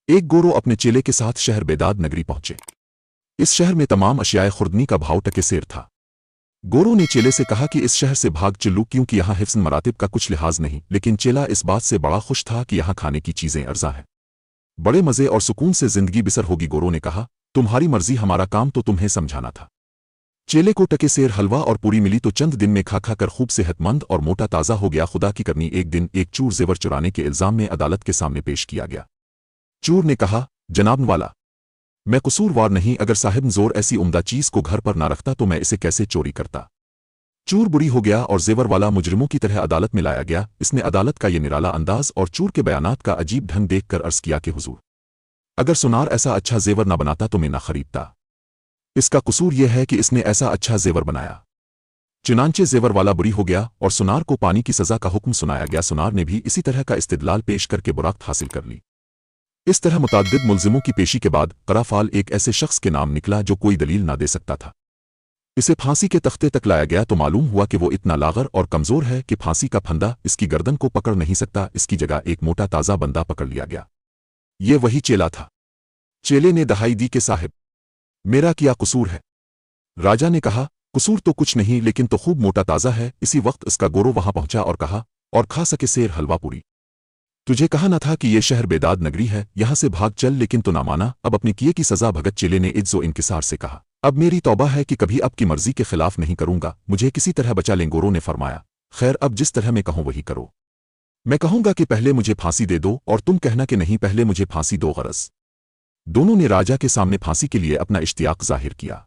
एक गोरो अपने चेले के साथ शहर बेदाद नगरी पहुंचे। इस शहर में तमाम अशियाए खुर्दनी का भाव टके सेर था। गोरो ने चेले से कहा कि इस शहर से भाग चलू क्योंकि यहाँ हिफ्ज़ मरातिब का कुछ लिहाज नहीं, लेकिन चेला इस बात से बड़ा खुश था कि यहाँ खाने की चीज़ें अर्जा हैं, बड़े मज़े और सुकून से ज़िंदगी बिसर होगी। गोरो ने कहा, तुम्हारी मर्जी, हमारा काम तो तुम्हें समझाना था। चेले को टके सेर हलवा और पूरी मिली तो चंद दिन में खा खा कर खूब सेहतमंद और मोटा ताज़ा हो गया। खुदा की करनी, एक दिन एक चूर जेवर चुराने के इल्ज़ाम में अदालत के सामने पेश किया गया। चूर ने कहा, जनाब वाला, मैं कसूरवार नहीं, अगर साहिब जोर ऐसी उम्दा चीज़ को घर पर ना रखता तो मैं इसे कैसे चोरी करता। चूर बुरी हो गया और जेवर वाला मुजरिमों की तरह अदालत में लाया गया। इसने अदालत का ये निराला अंदाज और चूर के बयानात का अजीब ढंग देखकर अर्ज किया कि हुजूर, अगर सुनार ऐसा अच्छा जेवर ना बनाता तो मैं ना खरीदता। इसका कसूर यह है कि इसने ऐसा अच्छा जेवर बनाया। चुनांचे जेवर वाला बुरी हो गया और सुनार को पानी की सज़ा का हुक्म सुनाया गया। सुनार ने भी इसी तरह का इस्तिदलाल पेश करके बुराकत हासिल कर ली। इस तरह मुताद्दिद मुल्ज़िमों की पेशी के बाद कराफाल एक ऐसे शख्स के नाम निकला जो कोई दलील ना दे सकता था। इसे फांसी के तख्ते तक लाया गया तो मालूम हुआ कि वो इतना लागर और कमज़ोर है कि फांसी का फंदा इसकी गर्दन को पकड़ नहीं सकता। इसकी जगह एक मोटा ताज़ा बंदा पकड़ लिया गया। ये वही चेला था। चेले ने दहाई दी कि साहिब, मेरा क्या कसूर है। राजा ने कहा, कसूर तो कुछ नहीं, लेकिन तो खूब मोटा ताज़ा है। इसी वक्त इसका गोरो वहां पहुंचा और कहा, और खा सके सेर हलवा पूरी। तुझे कहा न था कि यह शहर बेदाद नगरी है, यहां से भाग चल, लेकिन तो ना माना। अब अपनी किए की सजा भगत। चेले ने इज्जो इनकिसार से कहा, अब मेरी तौबा है कि कभी अब की मर्जी के खिलाफ नहीं करूंगा, मुझे किसी तरह बचा लें। गोरो ने फरमाया, खैर, अब जिस तरह मैं कहूं वही करो। मैं कहूंगा कि पहले मुझे फांसी दे दो और तुम कहना कि नहीं, पहले मुझे फांसी दो। गरज दोनों ने राजा के सामने फांसी के लिए अपना इश्तियाक जाहिर किया।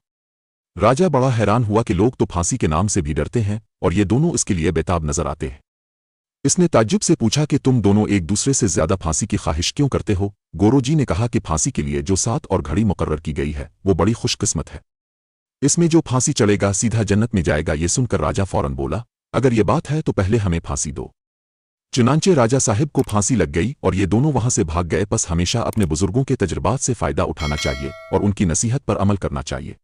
राजा बड़ा हैरान हुआ कि लोग तो फांसी के नाम से भी डरते हैं और ये दोनों इसके लिए बेताब नजर आते हैं। इसने ताज्जुब से पूछा कि तुम दोनों एक दूसरे से ज्यादा फांसी की ख्वाहिश क्यों करते हो। गोरो जी ने कहा कि फांसी के लिए जो सात और घड़ी मुकर्रर की गई है वो बड़ी खुशकिस्मत है। इसमें जो फांसी चढ़ेगा सीधा जन्नत में जाएगा। ये सुनकर राजा फौरन बोला, अगर ये बात है तो पहले हमें फांसी दो। चुनांचे राजा साहिब को फांसी लग गई और ये दोनों वहां से भाग गए। बस हमेशा अपने बुजुर्गों के तजुर्बात से फायदा उठाना चाहिए और उनकी नसीहत पर अमल करना चाहिए।